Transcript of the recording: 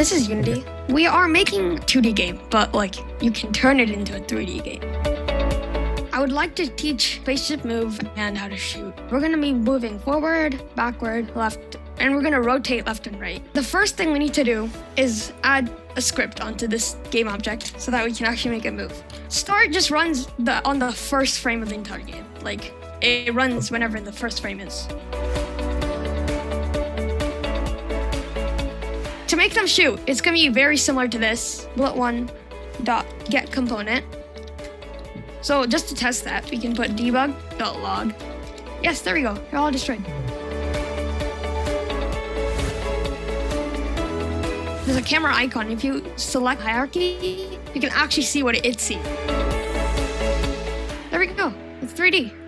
this is Unity. We are making a 2D game, but like you can turn it into a 3D game. I would like to teach spaceship move and how to shoot. We're gonna be moving forward, backward, left, and we're gonna rotate left and right. The first thing we need to do is add a script onto this game object so that we can actually make it move. Start just runs on the first frame of the entire game. Like it runs whenever the first frame is. To make them shoot, it's gonna be very similar to this. bullet1.get component. So just to test that, we can put debug.log. Yes, there we go. They're all destroyed. There's a camera icon. If you select hierarchy, you can actually see what it sees. There we go. It's 3D.